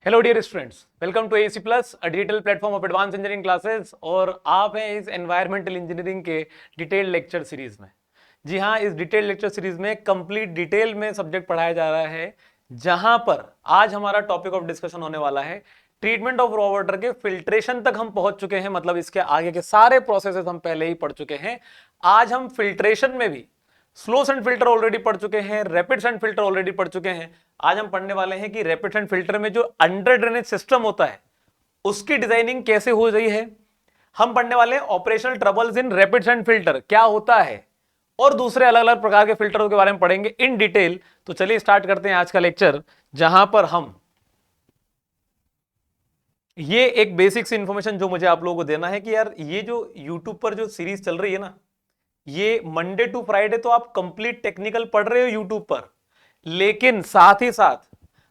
Hello dear students, welcome to AC plus, a digital platform of advance engineering classes. और आप हैं इस environmental engineering के detail lecture series में। जी हाँ, इस डिटेल लेक्चर सीरीज में कंप्लीट डिटेल में सब्जेक्ट पढ़ाया जा रहा है, जहां पर आज हमारा टॉपिक ऑफ डिस्कशन होने वाला है ट्रीटमेंट ऑफ रॉ वाटर के फिल्ट्रेशन तक हम पहुंच चुके हैं। मतलब इसके आगे के सारे प्रोसेसेस हम पहले ही पढ़ चुके हैं। आज हम फिल्ट्रेशन में भी स्लो सेंड फिल्टर ऑलरेडी पढ़ चुके हैं, रैपिड सेंड फिल्टर ऑलरेडी पढ़ चुके हैं। आज हम पढ़ने वाले हैं कि रैपिड सेंड फिल्टर में जो अंडर ड्रेनेज सिस्टम होता है उसकी डिजाइनिंग कैसे हो रही है। हम पढ़ने वाले हैं ऑपरेशनल ट्रबल्स इन रैपिड सेंड फिल्टर क्या होता है, और दूसरे अलग अलग प्रकार के फिल्टरों के बारे में पढ़ेंगे इन डिटेल। तो चलिए स्टार्ट करते हैं आज का लेक्चर, जहां पर हम ये एक बेसिक सी इंफॉर्मेशन जो मुझे आप लोगों को देना है कि यार ये जो यूट्यूब पर जो सीरीज चल रही है ना, ये मंडे टू फ्राइडे तो आप कंप्लीट टेक्निकल पढ़ रहे हो यूट्यूब पर, लेकिन साथ ही साथ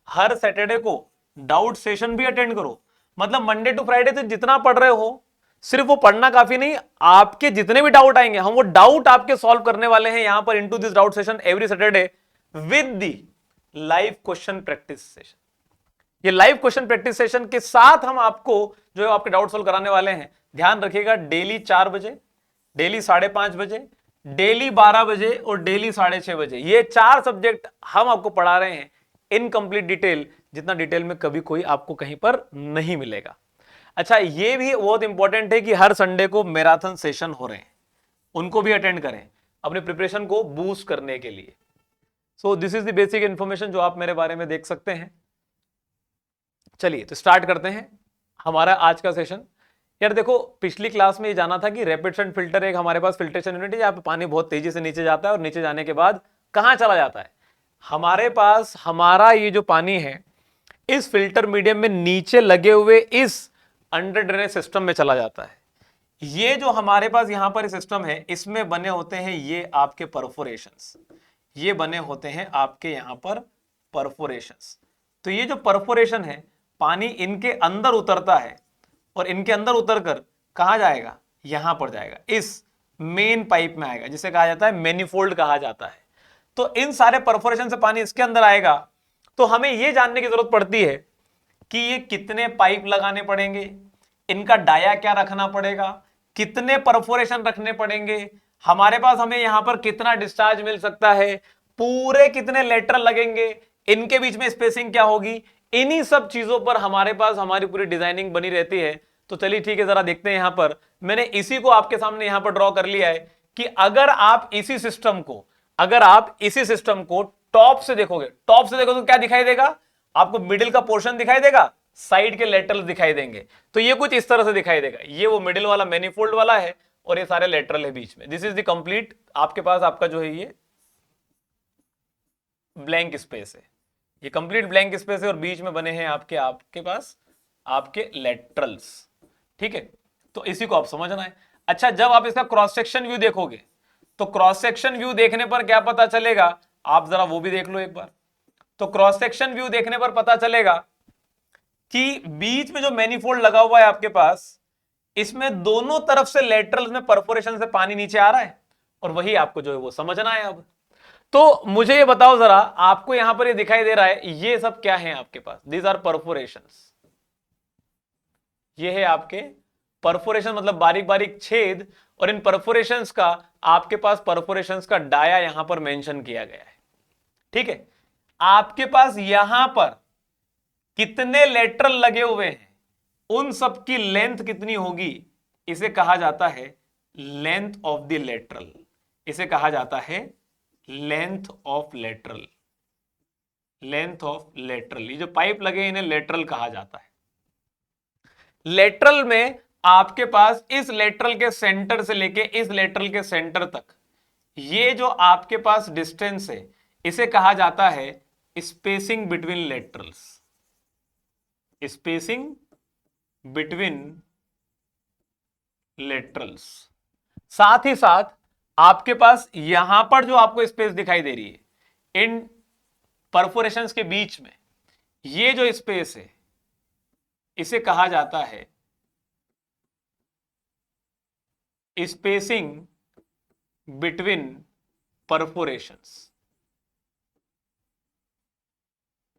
हर सैटरडे को डाउट सेशन भी अटेंड करो। मतलब मंडे टू फ्राइडे तो जितना पढ़ रहे हो, सिर्फ वो पढ़ना काफी नहीं, आपके जितने भी डाउट आएंगे हम वो डाउट आपके सॉल्व करने वाले हैं यहां पर into this doubt session every Saturday with the live question practice session. ये लाइव क्वेश्चन प्रैक्टिस सेशन के साथ हम आपको जो है आपके डाउट सॉल्व कराने वाले हैं। ध्यान रखिएगा, डेली 4 बजे, डेली 5:30 बजे, डेली 12 बजे और डेली 6:30 बजे, ये 4 सब्जेक्ट हम आपको पढ़ा रहे हैं इन कंप्लीट डिटेल, जितना डिटेल में कभी कोई आपको कहीं पर नहीं मिलेगा। अच्छा, ये भी बहुत इंपॉर्टेंट है कि हर संडे को मैराथन सेशन हो रहे हैं, उनको भी अटेंड करें अपने प्रिपरेशन को बूस्ट करने के लिए। So this is the basic information जो आप मेरे बारे में देख सकते हैं। चलिए तो स्टार्ट करते हैं हमारा आज का सेशन। यार देखो, पिछली क्लास में ये जाना था कि रैपिड सेंड फिल्टर एक हमारे पास फिल्ट्रेशन यूनिट है जहां पे पानी बहुत तेजी से नीचे जाता है और नीचे जाने के बाद कहां चला जाता है, हमारे पास हमारा ये जो पानी है इस फिल्टर मीडियम में नीचे लगे हुए इस अंडर ड्रेनेज सिस्टम में चला जाता है। ये जो हमारे पास यहां पर सिस्टम है, इसमें बने होते हैं ये आपके परफोरेशंस, ये बने होते हैं आपके यहां पर परफोरेशंस। तो ये जो परफोरेशन है, पानी इनके अंदर उतरता है और इनके अंदर उतरकर कहां जाएगा, यहां पर जाएगा, इस मेन पाइप में आएगा जिसे कहा जाता है मैनिफोल्ड कहा जाता है। तो इन सारे परफोरेशन से पानी इसके अंदर आएगा। तो हमें यह जानने की जरूरत पड़ती है कि ये कितने पाइप लगाने पड़ेंगे, इनका डाया क्या रखना पड़ेगा, कितने परफोरेशन रखने पड़ेंगे, हमारे पास हमें यहां पर कितना डिस्चार्ज मिल सकता है, पूरे कितने लेटरल लगेंगे, इनके बीच में स्पेसिंग क्या होगी, इन्हीं सब चीजों पर हमारे पास हमारी पूरी डिजाइनिंग बनी रहती है। तो चलिए ठीक है, जरा देखते हैं। यहां पर मैंने इसी को आपके सामने यहां पर ड्रॉ कर लिया है कि अगर आप इसी सिस्टम को टॉप से देखोगे, तो क्या दिखाई देगा आपको, मिडिल का पोर्शन दिखाई देगा, साइड के लेटरल दिखाई देंगे। तो ये कुछ इस तरह से दिखाई देगा, ये वो मिडिल वाला मैनिफोल्ड वाला है और ये सारे लेटरल है बीच में। दिस इज द कंप्लीट आपके पास आपका जो है ये ब्लैंक स्पेस है, ये कंप्लीट ब्लैंक स्पेस है और बीच में बने हैं आपके आपके पास आपके लेटरल्स। ठीक है, तो इसी को आप समझना है। अच्छा, जब आप इसका क्रॉस सेक्शन व्यू देखोगे तो क्रॉस सेक्शन व्यू देखने पर क्या पता चलेगा, आप जरा वो भी देख लो एक बार। तो क्रॉस सेक्शन व्यू देखने पर पता चलेगा कि बीच में जो मैनिफोल्ड लगा हुआ है आपके पास, इसमें दोनों तरफ से लेटरल में परफोरेशन से पानी नीचे आ रहा है, और वही आपको जो है वो समझना है। अब तो मुझे ये बताओ जरा, आपको यहां पर ये दिखाई दे रहा है, ये सब क्या है आपके पास, दीज आर परफोरेशंस। ये है आपके परफोरेशन, मतलब बारीक बारीक छेद, और इन परफोरेशंस का आपके पास परफोरेशंस का डाया यहां पर मेंशन किया गया है। ठीक है, आपके पास यहां पर कितने लेटरल लगे हुए हैं, उन सब की लेंथ कितनी होगी, इसे कहा जाता है लेंथ ऑफ द लेटरल, इसे कहा जाता है length of lateral, length of lateral. ये जो पाइप लगे इन्हें लेटरल कहा जाता है। लेटरल में आपके पास इस लेटरल के सेंटर से लेके इस लेटरल के सेंटर तक ये जो आपके पास डिस्टेंस है, इसे कहा जाता है spacing between laterals, spacing between laterals. साथ ही साथ आपके पास यहां पर जो आपको स्पेस दिखाई दे रही है इन परफोरेशंस के बीच में, ये जो स्पेस है इसे कहा जाता है spacing between perforations,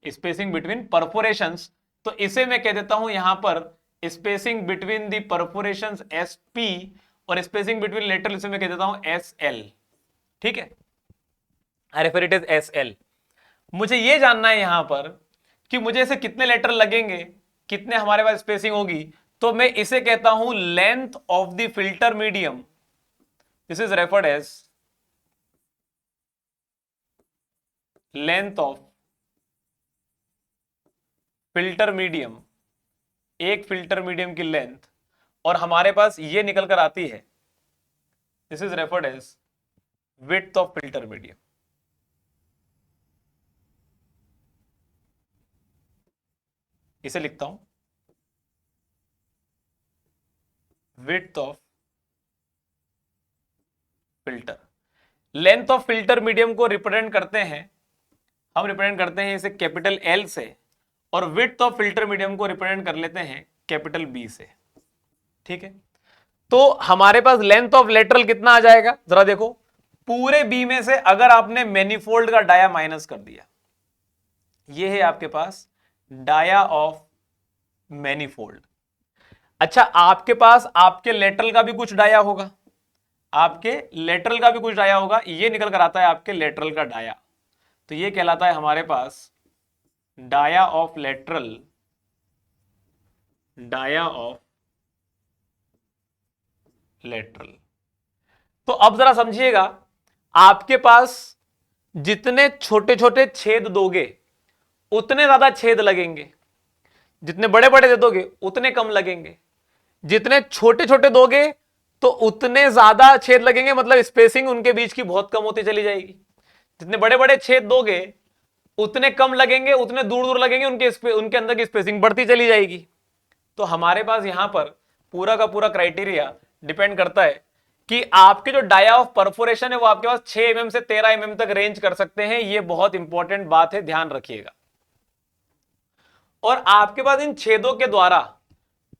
spacing between perforations. तो इसे मैं कह देता हूं यहां पर spacing between the perforations SP और स्पेसिंग बिटवीन लेटरल इसे मैं कह देता हूं SL। ठीक है, I refer it as SL। मुझे यह जानना है यहां पर कि मुझे इसे कितने लेटर लगेंगे, कितने हमारे पास स्पेसिंग होगी, तो मैं इसे कहता हूं length of the filter medium. This is referred as length of filter medium, एक फिल्टर मीडियम की लेंथ, और हमारे पास ये निकल कर आती है, this is referred as width of filter medium. इसे लिखता हूं width of filter. Length of filter medium को रिप्रेजेंट करते हैं, हम रिप्रेजेंट करते हैं इसे कैपिटल L से, और विड्थ ऑफ फिल्टर मीडियम को रिप्रेजेंट कर लेते हैं कैपिटल B से। ठीक है, तो हमारे पास लेंथ ऑफ लेटरल कितना आ जाएगा, जरा देखो, पूरे B में से अगर आपने मैनिफोल्ड का डाया माइनस कर दिया, ये है आपके पास डाया ऑफ मैनिफोल्ड। अच्छा, आपके पास आपके लेटरल का भी कुछ डाया होगा, आपके लेटरल का भी कुछ डाया होगा, ये निकल कर आता है आपके लेटरल का डाया, तो ये कहलाता है हमारे पास dia of lateral, dia of lateral. तो अब जरा समझिएगा, आपके पास जितने छोटे छोटे छेद दोगे उतने ज्यादा छेद लगेंगे, जितने बड़े बड़े दे दोगे उतने कम लगेंगे, जितने छोटे छोटे दोगे तो उतने ज्यादा छेद लगेंगे, मतलब स्पेसिंग उनके बीच की बहुत कम होती चली जाएगी। जितने बड़े बड़े छेद दोगे उतने कम लगेंगे, उतने दूर दूर लगेंगे, उनके अंदर की स्पेसिंग बढ़ती चली जाएगी। तो हमारे पास यहां पर पूरा का पूरा क्राइटेरिया डिपेंड करता है कि आपके जो डाया ऑफ परफोरेशन है वो आपके पास 6 mm से 13 mm तक रेंज कर सकते हैं। ये बहुत इंपॉर्टेंट बात है, ध्यान रखिएगा। और आपके पास इन छेदों के द्वारा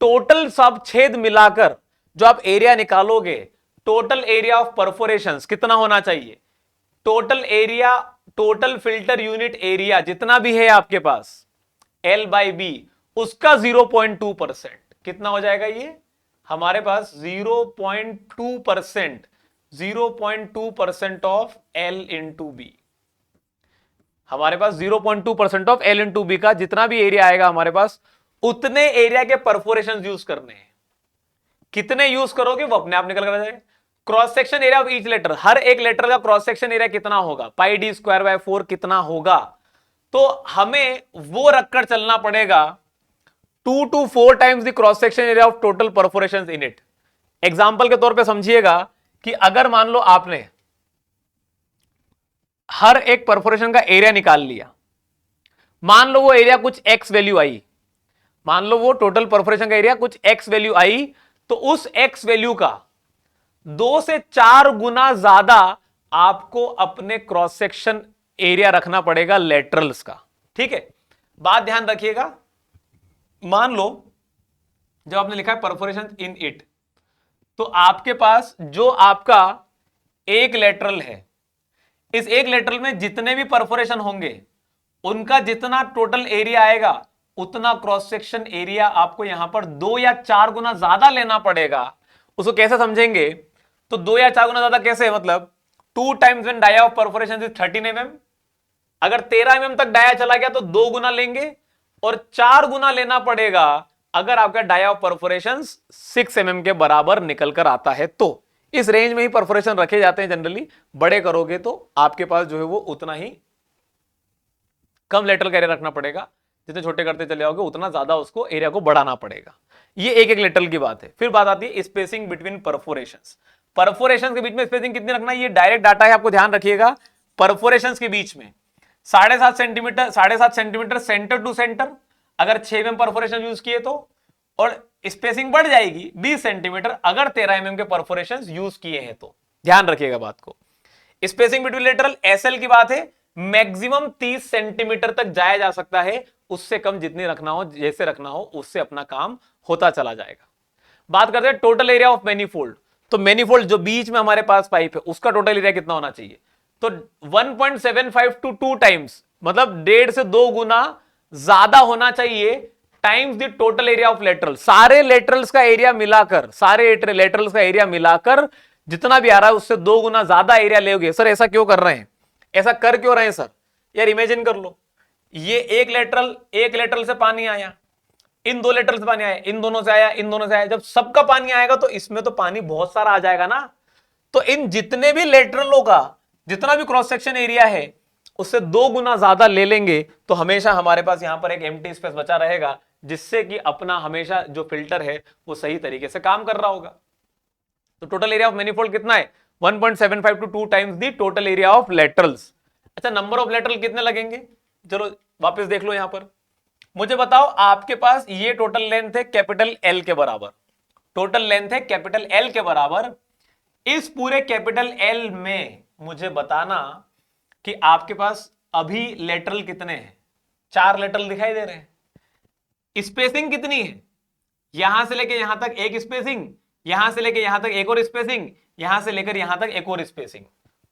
टोटल सब छेद मिलाकर जो आप एरिया निकालोगे, टोटल एरिया ऑफ परफोरेशंस कितना होना चाहिए, total area, total filter unit area जितना भी है आपके पास L/B, उसका 0.2%। कितना हो जाएगा ये हमारे पास 0.2%, 0.2% ऑफ L इंटू बी। हमारे पास 0.2% ऑफ L इंटू बी का जितना भी एरिया आएगा हमारे पास, उतने एरिया के परफोरेशन यूज करने हैं। कितने यूज करोगे वो अपने आप निकल कर आ जाएगा। Cross section area of each letter, हर एक लेटर का क्रॉस सेक्शन एरिया कितना होगा, πd²/4 कितना होगा, तो हमें वो रखकर चलना पड़ेगा 2 to 4 times the cross section area of total perforation in it. Example के तौर पे समझिएगा कि अगर मान लो आपने हर एक परफोरेशन का एरिया निकाल लिया, मान लो वो एरिया कुछ x वैल्यू आई, मान लो वो टोटल परफोरेशन का एरिया कुछ x वैल्यू आई, तो उस x वैल्यू का 2 से 4 गुना ज्यादा आपको अपने क्रॉस सेक्शन एरिया रखना पड़ेगा लेटरल्स का। ठीक है, बात ध्यान रखिएगा। मान लो जब आपने लिखा है परफोरेशन इन इट, तो आपके पास जो आपका एक लेटरल है, इस एक लेटरल में जितने भी परफोरेशन होंगे उनका जितना टोटल एरिया आएगा उतना क्रॉस सेक्शन एरिया आपको यहां पर 2 या 4 गुना ज्यादा लेना पड़ेगा। उसको कैसे समझेंगे, तो 2 या 4 गुना ज्यादा कैसे, मतलब 2 times when dia of perforation is 13 mm, अगर 13 mm तक डाया चला गया तो 2 गुना लेंगे, और 4 गुना लेना पड़ेगा अगर आपका डाया ऑफ परफोरेशन 6 mm के बराबर निकल कर आता है। तो इस रेंज में ही परफोरेशन रखे जाते हैं जनरली। बड़े करोगे तो आपके पास जो है वो उतना ही कम लेटरल का एरिया रखना पड़ेगा, जितने छोटे करते चले जाओगे उतना ज्यादा उसको एरिया को बढ़ाना पड़ेगा। ये एक एक लेटरल की बात है। फिर बात आती है स्पेसिंग बिटवीन परफोरेशंस। परफोरेशंस के बीच में स्पेसिंग कितनी रखना है, ये डायरेक्ट डाटा है, आपको ध्यान रखिएगा। परफोरेशंस के बीच में 7.5 centimetre, 7.5 centimetre centre to centre, अगर 6 mm परफोरेशन यूज किए तो, और स्पेसिंग बढ़ जाएगी 20 सेंटीमीटर अगर 13 mm के परफोरेशन यूज किए हैं तो। ध्यान रखिएगा बात को। स्पेसिंग बिटवीन लेटरल SL की बात है, मैक्सिमम 30 सेंटीमीटर तक जाया जा सकता है, उससे कम जितनी रखना हो, जैसे रखना हो, उससे अपना काम होता चला जाएगा। बात करते हैं टोटल एरिया ऑफ मैनीफोल्ड। तो मैनीफोल्ड जो बीच में हमारे पास पाइप है उसका टोटल एरिया कितना होना चाहिए, तो 1.75 to 2 टाइम्स, मतलब 1.5 से 2 गुना ज्यादा होना चाहिए times the total area of lateral, सारे लेटरल्स का एरिया मिलाकर, सारे लेटरल्स का एरिया मिलाकर जितना भी आ रहा है उससे 2 गुना ज्यादा एरिया लोगे। सर ऐसा क्यों कर रहे हैं, ऐसा कर क्यों रहे हैं सर? यार इमेजिन कर लो, ये एक लेटरल से पानी आया, इन 2 लेटरल से पानी आया, इन दोनों से आया, इन दोनों से आया, जब सबका पानी आएगा तो इसमें तो पानी बहुत सारा आ जाएगा ना। तो इन जितने भी लेटरलों का जितना भी क्रॉस सेक्शन एरिया है उससे 2 गुना ज्यादा ले लेंगे तो हमेशा हमारे पास यहां पर एक एम्प्टी स्पेस बचा रहेगा, जिससे कि अपना हमेशा जो फिल्टर है वो सही तरीके से काम कर रहा होगा। तो टोटल एरिया ऑफ मैनिफोल्ड कितना है? 1.75 to 2 times the total area of laterals. अच्छा, नंबर ऑफ लेटरल कितने लगेंगे? चलो वापस देख लो, यहां पर मुझे बताओ, आपके पास ये टोटल लेंथ है कैपिटल एल के बराबर, टोटल लेंथ है कैपिटल एल के बराबर। इस पूरे कैपिटल एल में मुझे बताना कि आपके पास अभी लेटरल कितने हैं? 4 लेटरल दिखाई दे रहे हैं। स्पेसिंग कितनी है? यहां से लेकर यहां तक एक स्पेसिंग, यहां से लेकर यहां तक एक और स्पेसिंग, यहां से लेकर यहां तक एक और स्पेसिंग।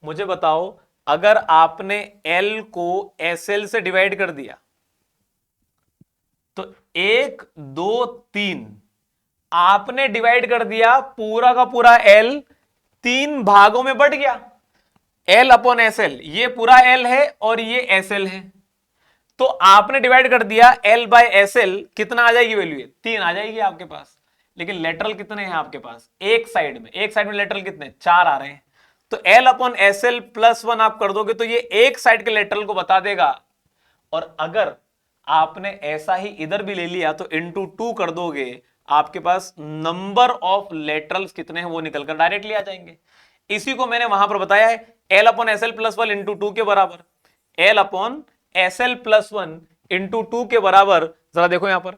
मुझे बताओ, अगर आपने एल को एसएल से डिवाइड कर दिया तो 1 2 3 आपने डिवाइड कर दिया, पूरा का पूरा एल 3 भागों में बट गया। एल अपॉन एस एल, ये पूरा एल है और ये एस एल है, तो आपने डिवाइड कर दिया एल बाय एस एल, कितना आ जाएगी वैल्यू? 3 आ जाएगी आपके पास। लेकिन लेटरल कितने हैं आपके पास? एक साइड में लेटरल कितने? 4 आ रहे हैं। तो L upon S L plus 1 आप कर दोगे तो ये एक साइड के लेटरल को बता देगा। और अगर आपने ऐसा ही इधर भी ले लिया तो इंटू 2 कर दोगे, आपके पास नंबर ऑफ लेटरल्स कितने हैं वो निकलकर डायरेक्टली आ जाएंगे। इसी को मैंने वहां पर बताया है, L upon S L plus 1 into 2 के बराबर, L upon S L plus 1 into 2 के बराबर। जरा देखो यहां पर,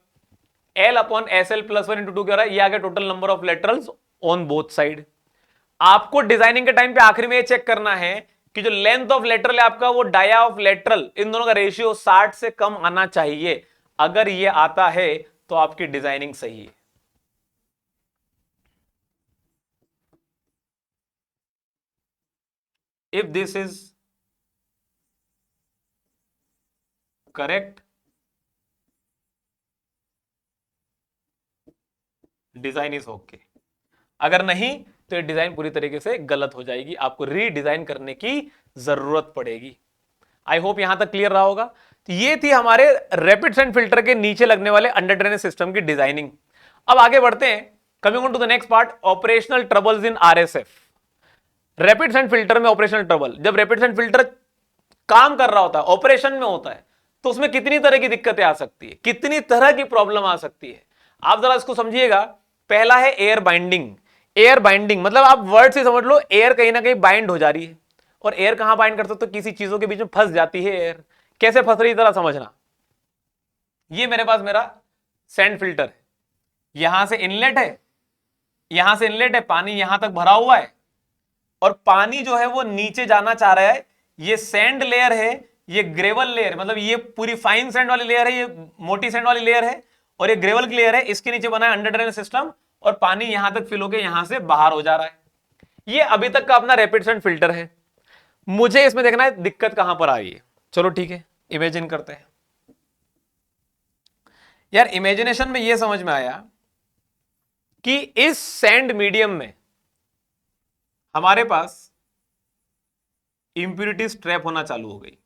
L upon S L plus 1 into 2 के बराबर, ये आ गया total number of laterals on both side. आपको डिजाइनिंग के टाइम पे आखिर में ये चेक करना है कि जो लेंथ ऑफ लेटरल है आपका, वो डाया ऑफ लेटरल, इन दोनों का रेशियो 60 से कम आना चाहिए। अगर ये आता है तो आपकी डिजाइनिंग सही है। If this is correct, design is okay. अगर नहीं तो ये डिजाइन पूरी तरीके से गलत हो जाएगी, आपको रीडिजाइन करने की जरूरत पड़ेगी। आई होप यहां तक क्लियर रहा होगा। तो ये थी हमारे रैपिड सेंड फिल्टर के नीचे लगने वाले अंडर ड्रेनेज सिस्टम की डिजाइनिंग। अब आगे बढ़ते हैं, coming on to the next part, operational troubles in RSF. Rapid sand filter में ऑपरेशनल ट्रबल, जब रैपिड सेंड फिल्टर काम कर रहा होता है, ऑपरेशन में होता है, तो उसमें कितनी तरह की दिक्कतें आ सकती है, कितनी तरह की प्रॉब्लम आ सकती है, आप जरा इसको समझिएगा। पहला है एयर बाइंडिंग। एयर बाइंडिंग मतलब आप वर्ड से समझ लो, एयर कहीं ना कहीं बाइंड हो जा रही है। और एयर कहां बाइंड कर सकते हो? किसी चीजों के बीच में फंस जाती है एयर। कैसे फंस रही है जरा समझना। ये मेरे पास मेरा सैंड फिल्टर है, यहां से इनलेट है, यहां से इनलेट है, पानी यहां तक भरा हुआ है और पानी जो है वो नीचे जाना चाह रहा है। ये सैंड लेयर है, ये ग्रेवल लेयर, मतलब ये पूरी फाइन सैंड वाली लेयर है, ये मोटी सैंड वाली लेयर है, और ये ग्रेवल की लेयर है। इसके नीचे बना है अंडर ड्रेनेज सिस्टम और पानी यहां तक फिल होकर यहां से बाहर हो जा रहा है। ये अभी तक का अपना रैपिड सैंड फिल्टर है। मुझे इसमें देखना है दिक्कत कहां पर आ रही है। चलो ठीक है, इमेजिन करते हैं। यार इमेजिनेशन में यह समझ में आया कि इस सैंड मीडियम में हमारे पास इंप्यूरिटीज ट्रैप होना चालू हो गई।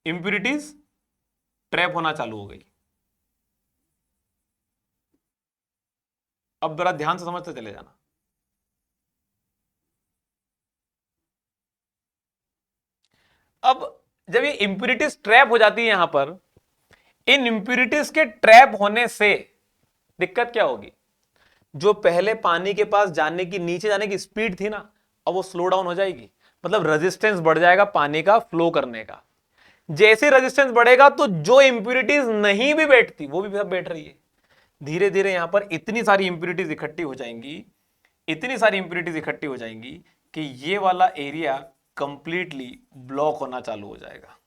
इंप्यूरिटीज ट्रैप होना चालू हो गई। अब जरा ध्यान से समझते चले जाना। अब जब ये इंप्यूरिटीज ट्रैप हो जाती है यहां पर, इन इंप्यूरिटीज के ट्रैप होने से दिक्कत क्या होगी? जो पहले पानी के पास जाने की, नीचे जाने की स्पीड थी ना, अब वो स्लो डाउन हो जाएगी। मतलब रेजिस्टेंस बढ़ जाएगा पानी का फ्लो करने का। जैसे रेजिस्टेंस बढ़ेगा तो जो इंप्यूरिटीज नहीं भी बैठती वो भी सब बैठ रही है। धीरे धीरे यहां पर इतनी सारी इंप्यूरिटीज इकट्ठी हो जाएंगी, इतनी सारी इंप्यूरिटीज इकट्ठी हो जाएंगी कि ये वाला एरिया कंप्लीटली ब्लॉक होना चालू हो जाएगा।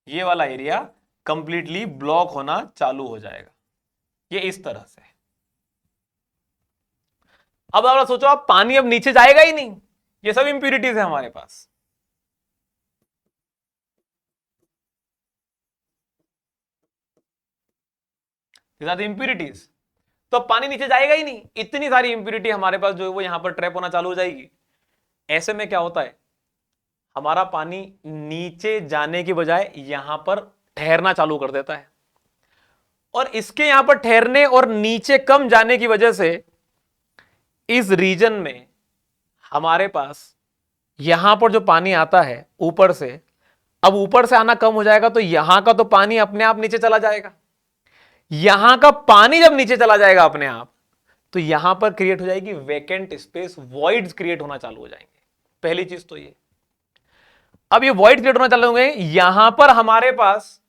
ये वाला एरिया कंप्लीटली ब्लॉक होना चालू हो जाएगा, ये इस तरह से। अब आप सोचो, आप पानी अब नीचे जाएगा ही नहीं, ये सब इंप्यूरिटीज है हमारे पास। These are the impurities. तो अब पानी नीचे जाएगा ही नहीं, इतनी सारी इंप्यूरिटी हमारे पास जो है वो यहां पर ट्रैप होना चालू हो जाएगी। ऐसे में क्या होता है, हमारा पानी नीचे जाने की बजाय यहां पर ठहरना चालू कर देता है, और इसके यहां पर ठहरने और नीचे कम जाने की वजह से इस रीजन में हमारे पास यहां पर जो पानी आता है ऊपर से, अब ऊपर से आना कम हो जाएगा तो यहां का तो पानी अपने आप नीचे चला जाएगा। यहां का पानी जब नीचे चला जाएगा अपने आप, तो यहां पर क्रिएट हो जाएगी वैकेंट स्पेस, वॉइड्स क्रिएट होना चालू हो जाएंगे। पहली चीज तो ये, अब ये वॉइड क्रिएट होना चालू होंगे, यहां पर हमारे पास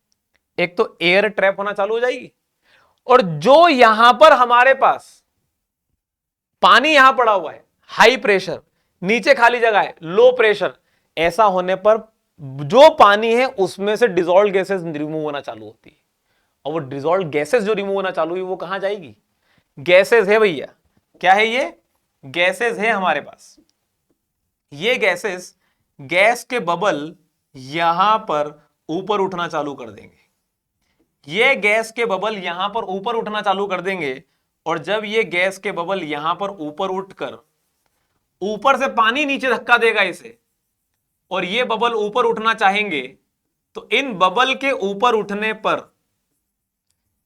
एक तो एयर ट्रैप होना चालू हो जाएगी, और जो यहां पर हमारे पास पानी यहां पड़ा हुआ है हाई प्रेशर, नीचे खाली जगह है लो प्रेशर, ऐसा होने पर जो पानी है उसमें से डिसॉल्व गैसेस रिमूव होना चालू होती है, और वो डिसॉल्व गैसेस जो रिमूव होना चालू हुई वो कहां जाएगी, गैसेस है भैया, क्या है ये, गैसेस है हमारे पास। ये गैसेस, गैस के बबल यहां पर ऊपर उठना चालू कर देंगे, ये गैस के बबल यहां पर ऊपर उठना चालू कर देंगे, और जब ये गैस के बबल यहां पर ऊपर उठकर ऊपर से पानी नीचे धक्का देगा इसे, और ये बबल ऊपर उठना चाहेंगे, तो इन बबल के ऊपर उठने पर,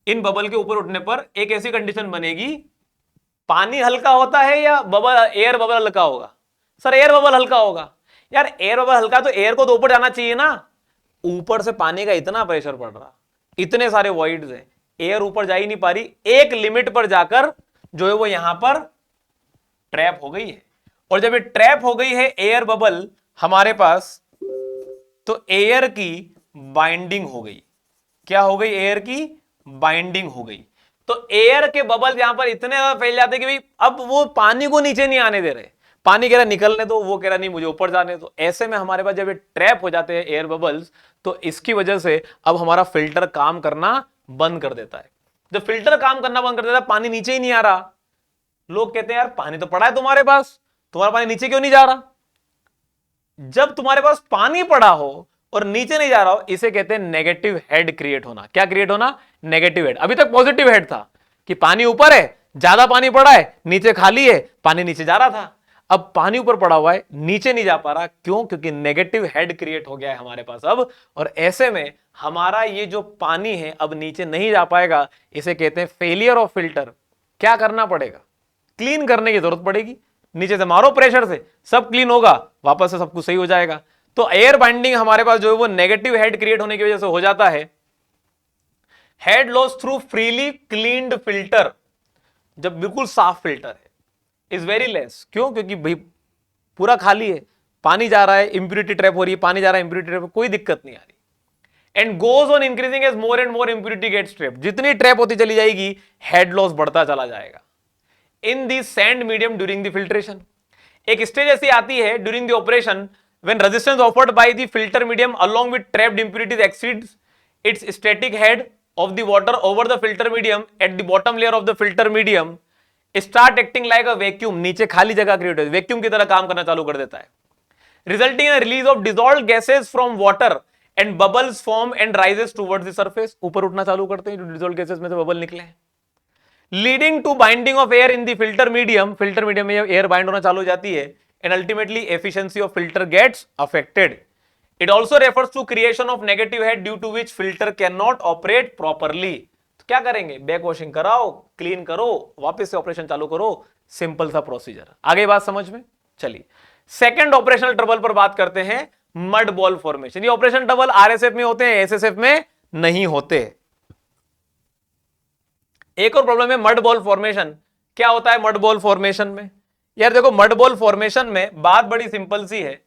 इन बबल के ऊपर उठने पर एक ऐसी कंडीशन बनेगी, पानी हल्का होता है या बबल, एयर बबल हल्का होगा, सर एयर बबल हल्का होगा। यार एयर बबल हल्का तो एयर को तो ऊपर जाना चाहिए ना, ऊपर से पानी का इतना प्रेशर पड़ रहा, इतने सारे वॉइड्स हैं, एयर ऊपर जा ही नहीं पा रही, एक लिमिट पर जाकर जो है वो यहां पर ट्रैप हो गई है। और जब ये ट्रैप हो गई है एयर बबल हमारे पास, तो एयर की बाइंडिंग हो गई, क्या हो गई, एयर की बाइंडिंग हो गई। तो एयर के बबल यहां पर इतने ज्यादा फैल जाते कि भाई अब वो पानी को नीचे नहीं आने दे रहे, पानी कह रहा निकलने दो, वो कह रहा नहीं मुझे ऊपर जाने दो। ऐसे में हमारे पास जब ये ट्रैप हो जाते हैं एयर बबल्स, तो इसकी वजह से अब हमारा फिल्टर काम करना बंद कर देता है। जब फिल्टर काम करना बंद कर देता है, पानी नीचे ही नहीं आ रहा, लोग कहते हैं यार पानी तो पड़ा है तुम्हारे पास, तुम्हारा पानी नीचे क्यों नहीं जा रहा। जब तुम्हारे पास पानी पड़ा हो और नीचे नहीं जा रहा हो, इसे कहते हैं नेगेटिव हेड क्रिएट होना। क्या क्रिएट होना, नेगेटिव हेड। अभी तक पॉजिटिव हेड था कि पानी ऊपर है, ज्यादा पानी पड़ा है, नीचे खाली है, पानी नीचे जा रहा था। अब पानी ऊपर पड़ा हुआ है, नीचे नहीं जा पा रहा, क्यों, क्योंकि नेगेटिव हेड क्रिएट हो गया है हमारे पास अब, और ऐसे में हमारा ये जो पानी है अब नीचे नहीं जा पाएगा। इसे कहते हैं फेलियर ऑफ फिल्टर। क्या करना पड़ेगा, क्लीन करने की जरूरत पड़ेगी, नीचे से मारो प्रेशर से, सब क्लीन होगा, वापस से सब कुछ सही हो जाएगा। तो एयर बाइंडिंग हमारे पास जो है वो नेगेटिव हेड क्रिएट होने की वजह से हो जाता है। Head loss through freely cleaned filter, जब बिल्कुल साफ फिल्टर है, इज वेरी लेस। क्यों, क्योंकि भाई पूरा खाली है, पानी जा रहा है, इंप्यूरिटी ट्रैप हो रही है, पानी जा रहा है, इंप्यूरिटी ट्रैप, कोई दिक्कत नहीं आ रही। And goes on increasing as more and more impurity gets trap, जितनी ट्रैप होती चली जाएगी हेड लॉस बढ़ता चला जाएगा। In the sand medium during the filtration, एक स्टेज ऐसी आती है during the operation when resistance offered by the filter medium along with trapped impurities exceeds its static head of the water over the filter medium at the bottom layer of the filter medium start acting like a vacuum, नीचे खाली जगह create होती है, vacuum की तरह काम करना चालू कर देता है, resulting in a release of dissolved gases from water and bubbles form and rises towards the surface, ऊपर उठना चालू करते हैं जो dissolved gases में से बबल निकले हैं, leading to binding of air in the filter medium, filter medium में एयर बाइंड होना चालू हो जाती है, and ultimately efficiency of filter gets affected. It also refers to creation of negative head due to which filter cannot operate properly. तो क्या करेंगे, back washing कराओ, क्लीन करो, वापस से ऑपरेशन चालू करो, सिंपल सा प्रोसीजर। आगे बात समझ में, चलिए सेकंड ऑपरेशनल ट्रबल पर बात करते हैं, मड बॉल फॉर्मेशन। ये ऑपरेशन ट्रबल आरएसएफ में होते हैं, एसएसएफ में नहीं होते। एक और प्रॉब्लम है मड बॉल फॉर्मेशन। क्या होता है मड बॉल फॉर्मेशन में, यार देखो मड बॉल फॉर्मेशन में बात बड़ी सिंपल सी है,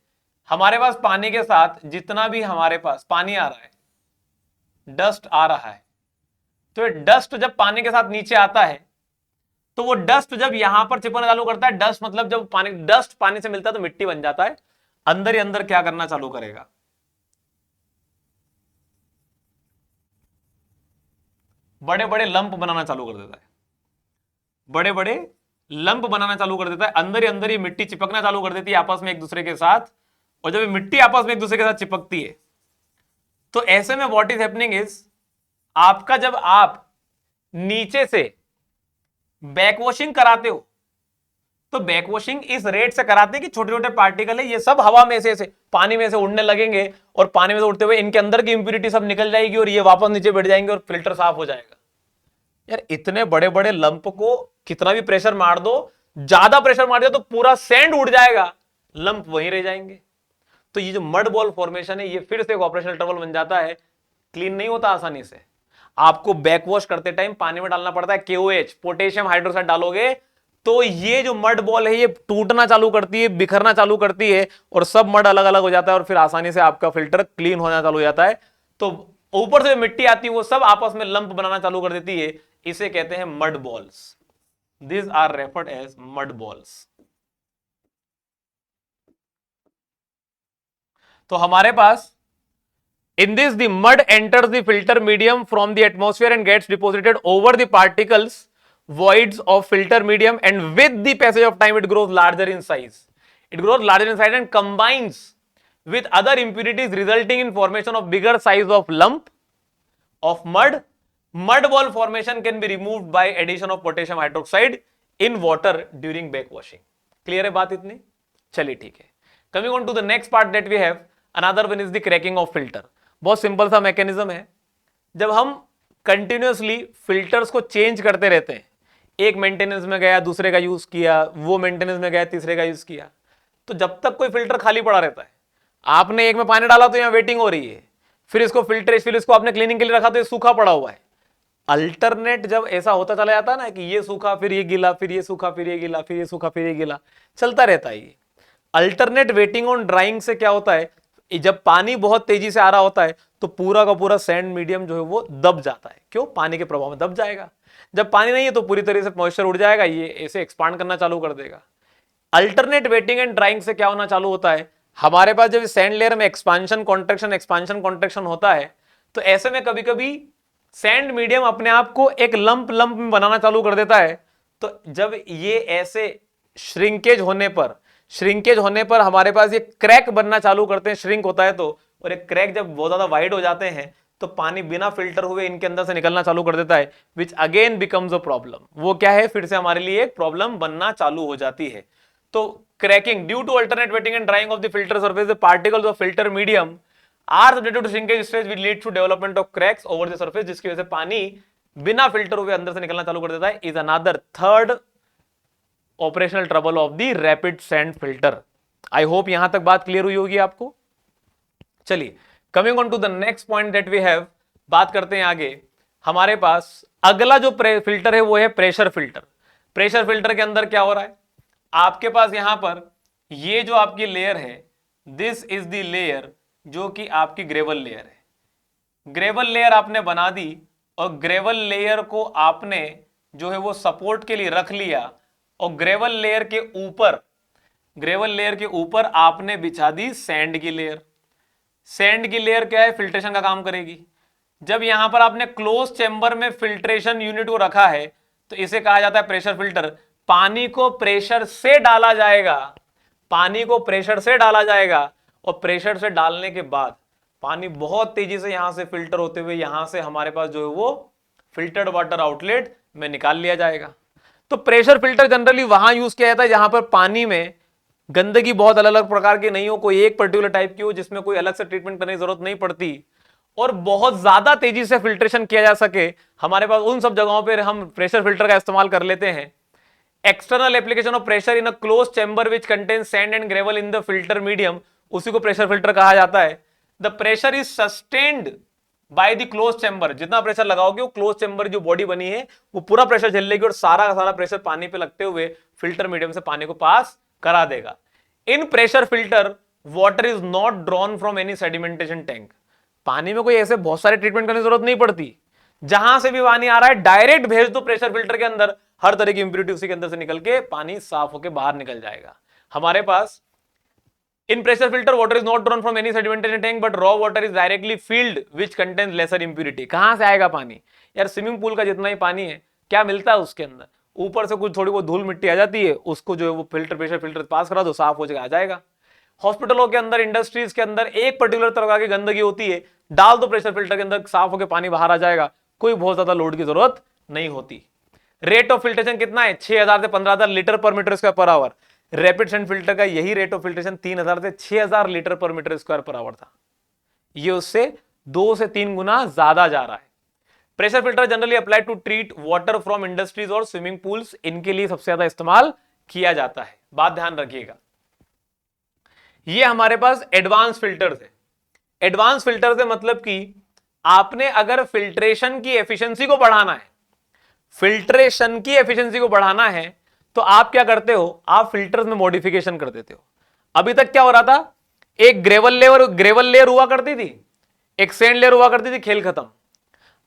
हमारे पास पानी के साथ जितना भी हमारे पास पानी आ रहा है, डस्ट आ रहा है, तो ये डस्ट जब पानी के साथ नीचे आता है, तो वो डस्ट जब यहां पर चिपकना चालू करता है, डस्ट मतलब जब पानी, डस्ट पानी से मिलता है तो मिट्टी बन जाता है, अंदर ही अंदर क्या करना चालू करेगा, बड़े बड़े लंप बनाना चालू कर देता है, बड़े बड़े लंप बनाना चालू कर देता है, अंदर ही अंदर ये मिट्टी चिपकना चालू कर देती है आपस में एक दूसरे के साथ, और जब ये मिट्टी आपस में एक दूसरे के साथ चिपकती है, तो ऐसे में व्हाट इज हैपनिंग इज, आपका जब आप नीचे से बैक वॉशिंग कराते हो तो बैक वॉशिंग इस रेट से कराते हैं कि छोटे छोटे पार्टिकल है ये सब हवा में से पानी में से उड़ने लगेंगे और पानी में से उड़ते हुए इनके अंदर की इंप्यूरिटी सब निकल जाएगी और ये वापस नीचे बैठ जाएंगे और फिल्टर साफ हो जाएगा। यार इतने बड़े बड़े लंप को कितना भी प्रेशर मार दो, ज्यादा प्रेशर मार दिया तो पूरा सैंड उड़ जाएगा, लंप वहीं रह जाएंगे। तो ये जो मड बॉल फॉर्मेशन है ये फिर से एक ऑपरेशनल ट्रबल बन जाता है, क्लीन नहीं होता आसानी से। आपको बैक वॉश करते टाइम पानी में डालना पड़ता है KOH, पोटेशियम हाइड्रोक्साइड डालोगे तो ये जो मड बॉल है ये टूटना चालू करती है, बिखरना चालू करती है और सब मड अलग अलग हो जाता है और फिर आसानी से आपका फिल्टर क्लीन होना चालू हो जाता है। तो ऊपर से मिट्टी आती है वो सब आपस में लंप बनाना चालू कर देती है, इसे कहते हैं mud balls. This are referred as mud balls. तो हमारे पास in this the mud enters the filter medium from the atmosphere and gets deposited over the particles voids of filter medium, and with the passage of time it grows larger in size. It grows larger in size and combines with other impurities resulting in formation of bigger size of lump of mud. Mud ball formation can be removed by addition of potassium hydroxide in water during back washing. Clear है बात इतनी? चलिए ठीक है। Coming on to the next part that we have, another one is the cracking of filter. बहुत simple सा mechanism है। जब हम कंटिन्यूअसली फिल्टर्स को चेंज करते रहते हैं, एक मेंटेनेंस में गया दूसरे का यूज किया, वो मेंटेनेंस में गया तीसरे का यूज किया, तो जब तक कोई फिल्टर खाली पड़ा रहता है, आपने एक में पानी डाला तो यहां वेटिंग हो रही है, फिर इसको फिल्टर, फिर इसको आपने क्लीनिंग के लिए रखा तो ये सूखा पड़ा हुआ है। अल्टरनेट जब ऐसा होता चला जाता है ना कि ये सूखा फिर ये गीला, फिर ये सूखा फिर ये गीला, फिर ये सूखा फिर ये गीला, चलता रहता है। ये अल्टरनेट वेटिंग ऑन ड्राइंग से क्या होता है, जब पानी बहुत तेजी से आ रहा होता है तो पूरा का पूरा सैंड मीडियम जो है वो दब जाता है। क्यों? पानी के प्रभाव में दब जाएगा। जब पानी नहीं है तो पूरी तरह से मॉइस्चर उड़ जाएगा, ये ऐसे एक्सपांड करना चालू कर देगा। अल्टरनेट वेटिंग एंड ड्राइंग से क्या होना चालू होता है, हमारे पास जब सैंड लेयर में एक्सपांशन कॉन्ट्रैक्शन होता है तो ऐसे में कभी कभी सैंड मीडियम अपने आप को एक लंप में बनाना चालू कर देता है। तो जब ये ऐसे श्रिंकेज होने पर हमारे पास ये क्रैक बनना चालू करते हैं, श्रिंक होता है तो, और एक क्रैक जब बहुत ज्यादा वाइड हो जाते हैं तो पानी बिना फिल्टर हुए इनके अंदर से निकलना चालू कर देता है, which again becomes a problem. वो क्या है, फिर से हमारे लिए एक प्रॉब्लम बनना चालू हो जाती है। तो cracking due to alternate wetting and drying of the filter surface, the particles of filter medium are subjected to shrinkage stress which lead to development of cracks over the surface, जिसकी वजह से पानी बिना फिल्टर हुए अंदर से निकलना चालू कर देता है, is another third operational trouble of the rapid sand filter. I hope यहां तक बात क्लियर हुई होगी आपको। चलिए coming on to the next point that we have, बात करते हैं आगे। हमारे पास अगला जो फिल्टर है वो है प्रेशर फिल्टर। प्रेशर फिल्टर के अंदर क्या हो रहा है, आपके पास यहां पर ये जो आपकी लेयर है, दिस इज द लेयर जो कि आपकी ग्रेवल लेयर है। ग्रेवल लेयर आपने बना दी और ग्रेवल लेयर को आपने जो है वो सपोर्ट के लिए रख लिया, और ग्रेवल लेयर के ऊपर आपने बिछा दी सैंड की लेयर। सैंड की लेयर क्या है, फिल्ट्रेशन का काम करेगी। जब यहां पर आपने क्लोज चेंबर में फिल्ट्रेशन यूनिट को रखा है तो इसे कहा जाता है प्रेशर फिल्टर। पानी को प्रेशर से डाला जाएगा, और प्रेशर से डालने के बाद पानी बहुत तेजी से यहां से फिल्टर होते हुए यहां से हमारे पास जो है वो फिल्टर्ड वाटर आउटलेट में निकाल लिया जाएगा। तो प्रेशर फिल्टर जनरली वहां यूज किया जाता है जहां पर पानी में गंदगी बहुत अलग अलग प्रकार की नहीं हो, कोई एक पर्टिकुलर टाइप की हो जिसमें कोई अलग से ट्रीटमेंट करने की जरूरत नहीं पड़ती, और बहुत ज्यादा तेजी से फिल्ट्रेशन किया जा सके। हमारे पास उन सब जगहों पर हम प्रेशर फिल्टर का इस्तेमाल कर लेते हैं। External application of pressure in a close chamber which contain sand and gravel in the filter medium, उसी को प्रेशर फिल्टर कहा जाता है। The pressure is sustained by the close chamber. जितना प्रेशर लगाओगे वो क्लोज चैम्बर जो बॉडी बनी है वो पूरा प्रेशर झेल लेगी और सारा का सारा प्रेशर पानी पे लगते हुए फिल्टर मीडियम से पानी को पास करा देगा। इन pressure filter water is not drawn from any sedimentation tank. पानी में कोई ऐसे बहुत सारे ट्रीटमेंट करने की जरूरत नहीं पड़ती, जहां से भी पानी आ रहा है डायरेक्ट भेज दो प्रेशर फिल्टर के अंदर, हर तरह की इंप्यूरिटी उसी के अंदर से निकल के पानी साफ होकर बाहर निकल जाएगा। हमारे पास in pressure filter water is not drawn from any sedimentation tank but raw water is directly field which contains lesser impurity. कहां से आएगा पानी? यार स्विमिंग पूल का जितना ही पानी है क्या मिलता है उसके अंदर, ऊपर से कुछ थोड़ी बहुत धूल मिट्टी आ जाती है, उसको जो है वो प्रेशर फिल्टर पास करा दो, साफ हो जाएगा, आ जाएगा। हॉस्पिटलों के अंदर, इंडस्ट्रीज के अंदर एक पर्टिकुलर तरह की गंदगी होती है, डाल दो प्रेशर फिल्टर के अंदर, साफ होकर पानी बाहर आ जाएगा, कोई बहुत ज्यादा लोड की जरूरत नहीं होती। रेट ऑफ फिल्ट्रेशन कितना है? 6000 से 15000 लीटर पर मीटर स्क्वायर पर आवर। रैपिड सेंट फिल्टर का यही रेट ऑफ फिल्ट्रेशन 3000 से 6000 लीटर पर मीटर स्क्वायर पर आवर था। ये उससे 2 से 3 गुना ज्यादा जा रहा है। Pressure filter generally apply to treat water from industries और स्विमिंग पूल्स, इनके लिए सबसे ज्यादा इस्तेमाल किया जाता है। बात ध्यान रखिएगा। ये हमारे पास एडवांस फिल्टर्स है। एडवांस फिल्टर से मतलब कि आपने अगर फिल्ट्रेशन की एफिशिएंसी को बढ़ाना है, फिल्ट्रेशन की एफिशिएंसी को बढ़ाना है, तो आप क्या करते हो? आप फिल्टर्स में मॉडिफिकेशन कर देते हो। अभी तक क्या हो रहा था? एक ग्रेवल लेयर हुआ करती थी, एक सैंड लेयर हुआ करती थी, खेल खत्म।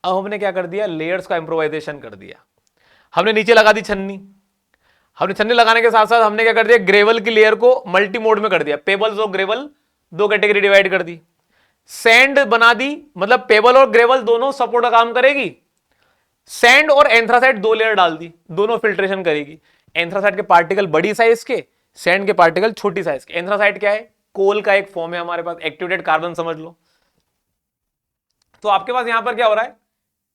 अब हमने क्या कर दिया? लेयर्स का इंप्रोवाइजेशन कर दिया। हमने नीचे लगा दी छन्नी। हमने छन्नी लगाने के साथ साथ हमने क्या कर दिया? ग्रेवल की लेयर को मल्टी मोड में कर दिया। पेबल्स और ग्रेवल दो कैटेगरी डिवाइड कर दी। सैंड बना दी, मतलब पेबल और ग्रेवल दोनों सपोर्ट का काम करेगी। सैंड और एंथ्रासाइट दो लेयर डाल दी, दोनों फिल्ट्रेशन करेगी। एंथ्रासाइट के पार्टिकल बड़ी साइज के, सैंड के पार्टिकल छोटी साइज के। एंथ्रासाइट क्या है? कोल का एक फॉर्म है हमारे पास, एक्टिवेटेड कार्बन समझ लो। तो आपके पास यहां पर क्या हो रहा है?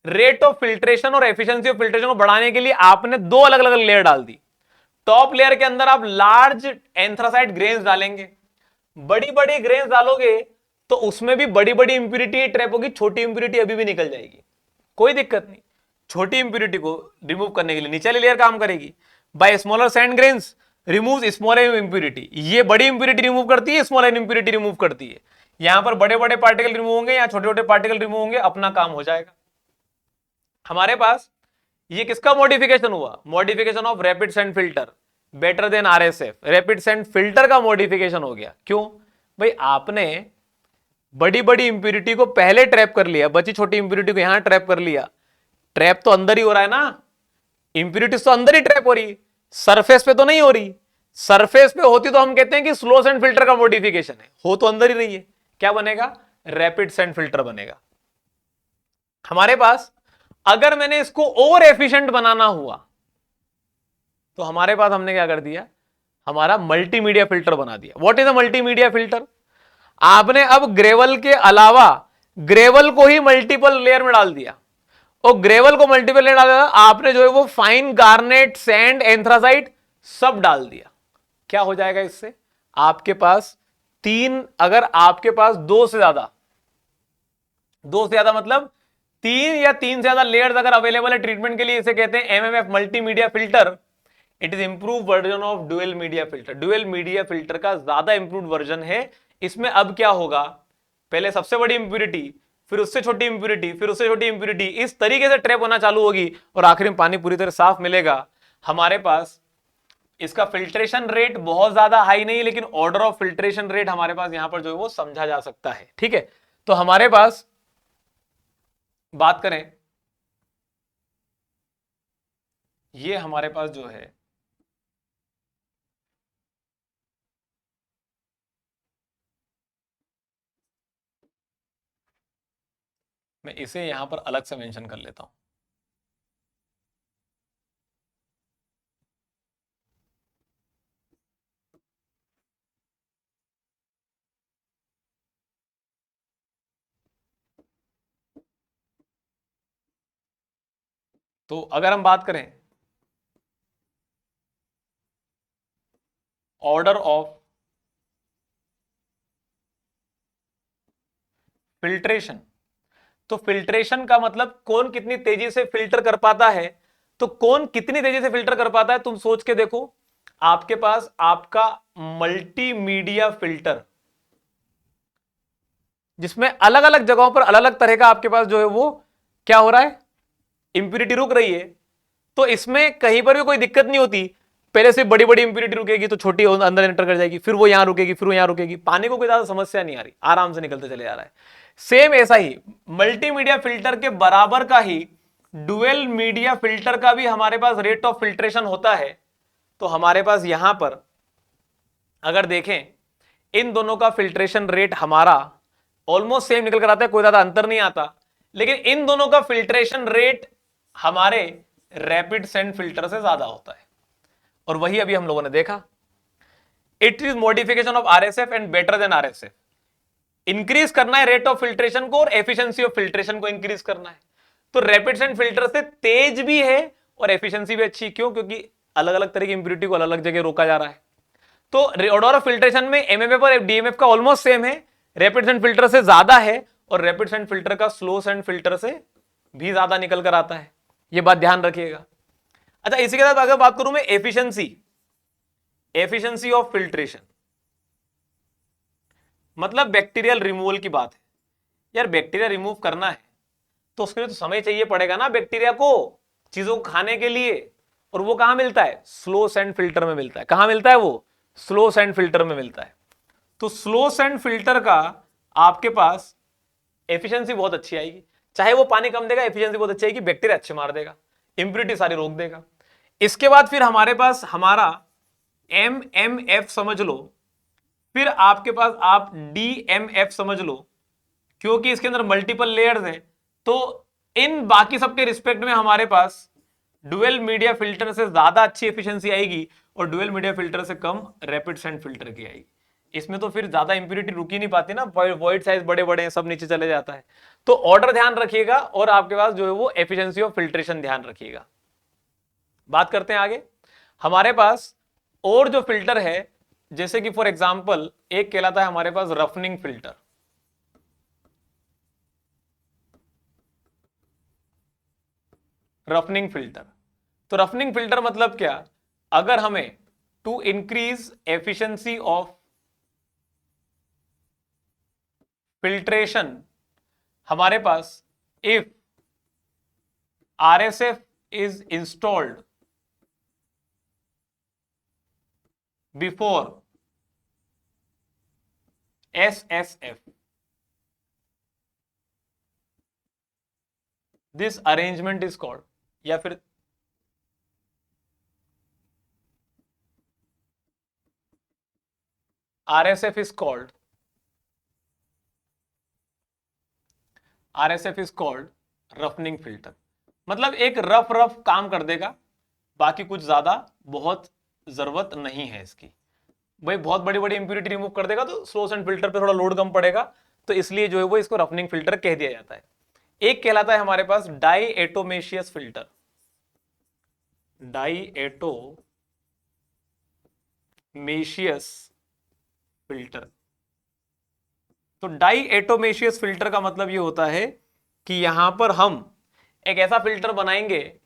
रेट ऑफ फिल्ट्रेशन और एफिशिएंसी ऑफ फिल्ट्रेशन को बढ़ाने के लिए आपने दो अलग अलग लेयर डाल दी। टॉप लेयर के अंदर आप लार्ज एंथ्रासाइट ग्रेन्स डालेंगे। बड़ी बड़ी ग्रेन्स डालोगे तो उसमें भी बड़ी बड़ी इंप्यूरिटी ट्रैप होगी, छोटी इंप्यूरिटी अभी भी निकल जाएगी, कोई दिक्कत नहीं। छोटी इंप्यूरिटी को रिमूव करने के लिए नीचे वाली लेयर काम करेगी। By smaller sand grains remove smaller impurity. ये बड़ी इंप्यूरिटी रिमूव करती है, स्मॉलर इंप्यूरिटी रिमूव करती है। यहां पर बड़े बड़े पार्टिकल रिमूव होंगे, यहां छोटे छोटे पार्टिकल रिमूव होंगे, अपना काम हो जाएगा। हमारे पास ये किसका मॉडिफिकेशन हुआ? Modification of rapid sand filter better than RSF. Rapid sand filter का मॉडिफिकेशन हो गया। क्यों भाई? आपने बड़ी बड़ी इंप्यूरिटी को पहले ट्रैप कर लिया, बची छोटी इंप्यूरिटी को यहां ट्रैप कर लिया। ट्रैप तो अंदर ही हो रहा है ना, इंप्यूरिटीज तो अंदर ही ट्रैप हो रही, सरफेस पे तो नहीं हो रही। सरफेस पे होती तो हम कहते हैं कि स्लो सेंट फिल्टर का मॉडिफिकेशन है, हो तो अंदर ही रही है। क्या बनेगा? रैपिड सेंट फिल्टर बनेगा। हमारे पास अगर मैंने इसको और एफिशिएंट बनाना हुआ तो हमारे पास हमने क्या कर दिया? हमारा मल्टीमीडिया फिल्टर बना दिया। What is a multimedia filter? आपने अब ग्रेवल के अलावा ग्रेवल को ही मल्टीपल लेयर में डाल दिया, और ग्रेवल को मल्टीपल लेयर डाल दिया, आपने जो है वो फाइन गार्नेट, सैंड, एंथ्रासाइट सब डाल दिया। क्या हो जाएगा इससे? आपके पास अगर आपके पास दो से ज्यादा मतलब 3 से ज्यादा लेयर्स अगर अवेलेबल है ट्रीटमेंट के लिए, इसे कहते हैं MMF, multimedia filter. It is improve version of dual media filter. Dual media filter का ज्यादा इंप्रूव वर्जन है। इसमें अब क्या होगा? पहले सबसे बड़ी इंप्यूरिटी, फिर उससे छोटी इंप्यूरिटी, फिर उससे छोटी इंप्यूरिटी, इस तरीके से ट्रैप होना चालू होगी और आखिर में पानी पूरी तरह साफ मिलेगा। हमारे पास इसका फिल्ट्रेशन रेट बहुत ज्यादा हाई नहीं है, लेकिन ऑर्डर ऑफ फिल्ट्रेशन रेट हमारे पास यहां पर जो है वो समझा जा सकता है। ठीक है, तो हमारे पास बात करें, ये हमारे पास जो है मैं इसे यहां पर अलग से मेंशन कर लेता हूं। तो अगर हम बात करें ऑर्डर ऑफ फिल्ट्रेशन, तो फिल्ट्रेशन का मतलब कौन कितनी तेजी से फिल्टर कर पाता है। तो कौन कितनी तेजी से फिल्टर कर पाता है, तुम सोच के देखो। आपके पास आपका मल्टीमीडिया फिल्टर, जिसमें अलग अलग जगहों पर अलग अलग तरह का आपके पास जो है वो क्या हो रहा है, इंप्यूरिटी रुक रही है। तो इसमें कहीं पर भी कोई दिक्कत नहीं होती। पहले से बड़ी बड़ी इंप्यूरिटी रुकेगी तो छोटी अंदर एंटर कर जाएगी, फिर वो यहां रुकेगी, फिर वो यहां रुकेगी। पानी को कोई ज्यादा समस्या नहीं आ रही, आराम से निकलते चले जा रहा है। सेम ऐसा ही मल्टीमीडिया फिल्टर के बराबर का ही डुअल मीडिया फिल्टर का भी हमारे पास रेट ऑफ फिल्ट्रेशन होता है। तो हमारे पास यहां पर अगर देखें, इन दोनों का फिल्ट्रेशन रेट हमारा ऑलमोस्ट सेम निकल कर आता है, कोई ज्यादा अंतर नहीं आता। लेकिन इन दोनों का फिल्ट्रेशन रेट हमारे रैपिड सेंट फिल्टर से ज्यादा होता है, और वही अभी हम लोगों ने देखा। It is modification of RSF and better than RSF. Increase करना है रेट ऑफ फिल्ट्रेशन को और एफिशिएंसी ऑफ फिल्ट्रेशन को इंक्रीज करना है। तो रैपिड सेंड फिल्टर से तेज भी है और एफिशिएंसी भी अच्छी। क्यों? क्योंकि अलग अलग तरह की इंप्योरिटी को अलग अलग जगह रोका जा रहा है। तो ऑर्डर ऑफ फिल्ट्रेशन में एमएमएफ और डीएमएफ का ऑलमोस्ट सेम है, रैपिड सेंड फिल्टर से ज्यादा है, और रैपिड सेंड फिल्टर का स्लो सेंड फिल्टर से भी ज्यादा निकल कर आता है। यह बात ध्यान रखिएगा। अच्छा, इसी के साथ अगर बात करूं मैं एफिशिएंसी ऑफ फिल्ट्रेशन, मतलब बैक्टीरियल रिमूवल की बात है। यार बैक्टीरिया रिमूव करना है तो उसके लिए तो समय चाहिए पड़ेगा ना बैक्टीरिया को, चीजों को खाने के लिए, और वो कहां मिलता है? स्लो सेंड फिल्टर में मिलता है। कहां मिलता है वो? स्लो सेंड फिल्टर में मिलता है। तो स्लो सेंड फिल्टर का आपके पास एफिशिएंसी बहुत अच्छी आएगी, चाहे वो पानी कम देगा, एफिशिएंसी बहुत अच्छी आएगी, बैक्टीरिया अच्छे मार देगा, इंप्योरिटी सारी रोक देगा। इसके बाद फिर हमारे पास हमारा एमएमएफ समझ लो, फिर आपके पास आप डीएमएफ समझ लो, क्योंकि इसके अंदर मल्टीपल लेयर्स हैं। तो इन बाकी सबके रिस्पेक्ट में हमारे पास डुअल मीडिया फिल्टर से ज्यादा अच्छी एफिशिएंसी आएगी और डुअल मीडिया फिल्टर से कम रैपिड सेंड फिल्टर की आएगी। इसमें तो फिर ज्यादा इंप्योरिटी रुक ही नहीं पाती ना, वॉइड साइज बड़े बड़े हैं, सब नीचे चले जाता है। तो ऑर्डर ध्यान रखिएगा और आपके पास जो है वो एफिशिएंसी ऑफ फिल्ट्रेशन ध्यान रखिएगा। बात करते हैं आगे। हमारे पास और जो फिल्टर है, जैसे कि फॉर एग्जांपल एक कहलाता है हमारे पास रफनिंग फिल्टर। रफनिंग फिल्टर, तो रफनिंग फिल्टर मतलब क्या? अगर हमें to increase efficiency of filtration, हमारे पास if RSF is installed before SSF, this arrangement is called, या फिर RSF is called रफनिंग फिल्टर। मतलब एक रफ काम कर देगा, बाकी कुछ ज्यादा बहुत जरूरत नहीं है इसकी। भाई बहुत बड़ी बड़ी इंप्योरिटी रिमूव कर देगा तो स्लो सेंड फिल्टर पे थोड़ा लोड कम पड़ेगा, तो इसलिए जो है वो इसको रफनिंग फिल्टर कह दिया जाता है। एक कहलाता है हमारे पास डाईएटोमेशियस फिल्टर। डाईएटोमेशियस फिल्टर, तो डाईएटोमेशियस फिल्टर का मतलब ये होता है कि यहां पर हम एक ऐसा फिल्टर बनाएंगे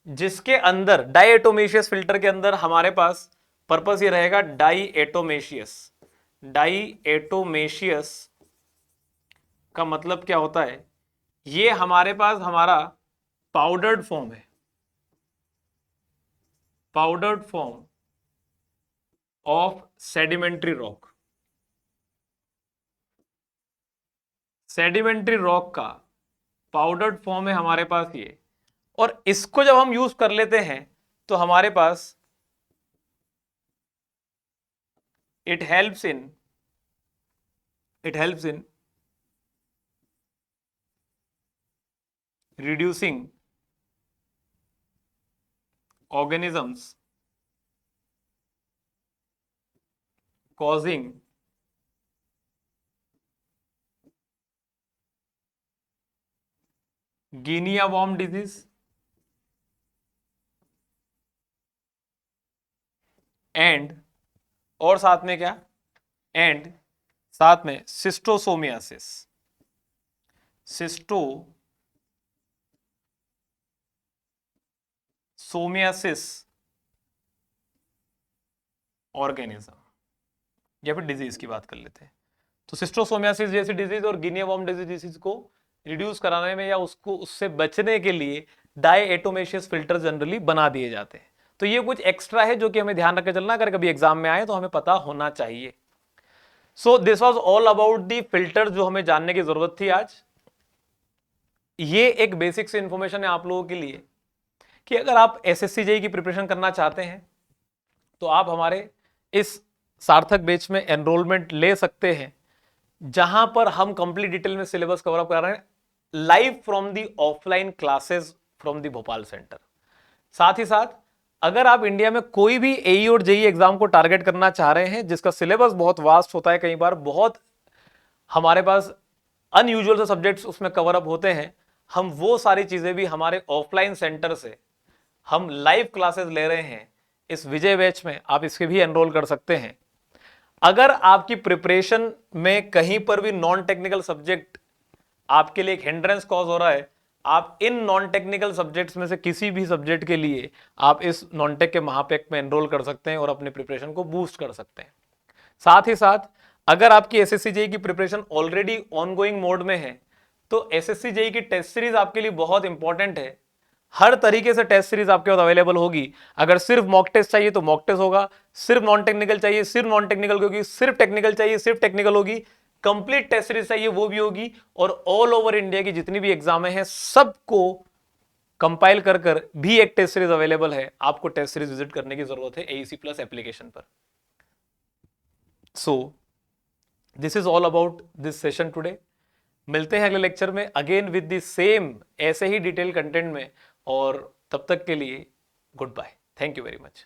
जिसके अंदर, डाईएटोमेशियस फिल्टर के अंदर हमारे पास पर्पस ये रहेगा डाईएटोमेशियस का मतलब क्या होता है? ये हमारे पास हमारा पाउडर्ड फॉर्म है, powdered form of sedimentary rock. Sedimentary rock का पाउडर्ड फॉर्म है हमारे पास ये, और इसको जब हम यूज कर लेते हैं तो हमारे पास it helps in reducing organisms causing guinea worm disease and, और साथ में क्या? एंड साथ में सिस्टोसोमियासिस, ऑर्गेनिज्म, या फिर डिजीज की बात कर लेते हैं। तो सिस्टोसोमियासिस जैसी डिजीज और गिनिया वॉर्म डिजीज को रिड्यूस कराने में या उसको उससे बचने के लिए डाईएटोमेशियस फिल्टर जनरली बना दिए जाते हैं। तो ये कुछ एक्स्ट्रा है जो कि हमें ध्यान रखकर चलना, अगर कभी एग्जाम में आए तो हमें पता होना चाहिए। So this was all about the filter जो हमें जानने की जरूरत थी आज। ये एक बेसिक से इंफॉर्मेशन है आप लोगों के लिए कि अगर आप एसएससी जेईई की प्रिपरेशन करना चाहते हैं तो आप हमारे इस सार्थक बैच में एनरोलमेंट ले सकते हैं, जहां पर हम कंप्लीट डिटेल में सिलेबस कवर अप कर रहे हैं live from the offline classes from the Bhopal centre. साथ ही साथ अगर आप इंडिया में कोई भी एई और जेईई एग्जाम को टारगेट करना चाह रहे हैं जिसका सिलेबस बहुत वास्ट होता है, कई बार बहुत हमारे पास अनयूजुअल से सब्जेक्ट्स उसमें कवर अप होते हैं, हम वो सारी चीजें भी हमारे ऑफलाइन सेंटर से हम लाइव क्लासेस ले रहे हैं इस विजय बैच में, आप इसके भी एनरोल कर सकते हैं। अगर आपकी प्रिपरेशन में कहीं पर भी नॉन टेक्निकल सब्जेक्ट आपके लिए एक हिंड्रेंस कॉज हो रहा है, आप इन नॉन टेक्निकल सब्जेक्ट्स में से किसी भी सब्जेक्ट के लिए आप इस नॉन टेक के महापैक में एनरोल कर सकते हैं और अपने प्रिपरेशन को बूस्ट कर सकते हैं। साथ ही साथ अगर आपकी एसएससी जेईई की प्रिपरेशन ऑलरेडी ऑनगोइंग मोड में है तो एसएससी जेईई की टेस्ट सीरीज आपके लिए बहुत इंपॉर्टेंट है। हर तरीके से टेस्ट सीरीज आपके पास अवेलेबल होगी। अगर सिर्फ मॉक टेस्ट चाहिए तो मॉक टेस्ट होगा, सिर्फ नॉन टेक्निकल चाहिए सिर्फ नॉन टेक्निकल होगी, सिर्फ टेक्निकल चाहिए सिर्फ टेक्निकल होगी, कंप्लीट टेस्ट सीरीज चाहिए वो भी होगी। और ऑल ओवर इंडिया की जितनी भी एग्जाम है सबको कंपाइल कर कर भी एक टेस्ट सीरीज अवेलेबल है। आपको टेस्ट सीरीज विजिट करने की जरूरत है एईसी प्लस एप्लीकेशन पर। So this is all about this session today. मिलते हैं अगले लेक्चर में अगेन विद द सेम ऐसे ही डिटेल कंटेंट में, और तब तक के लिए goodbye, thank you very much.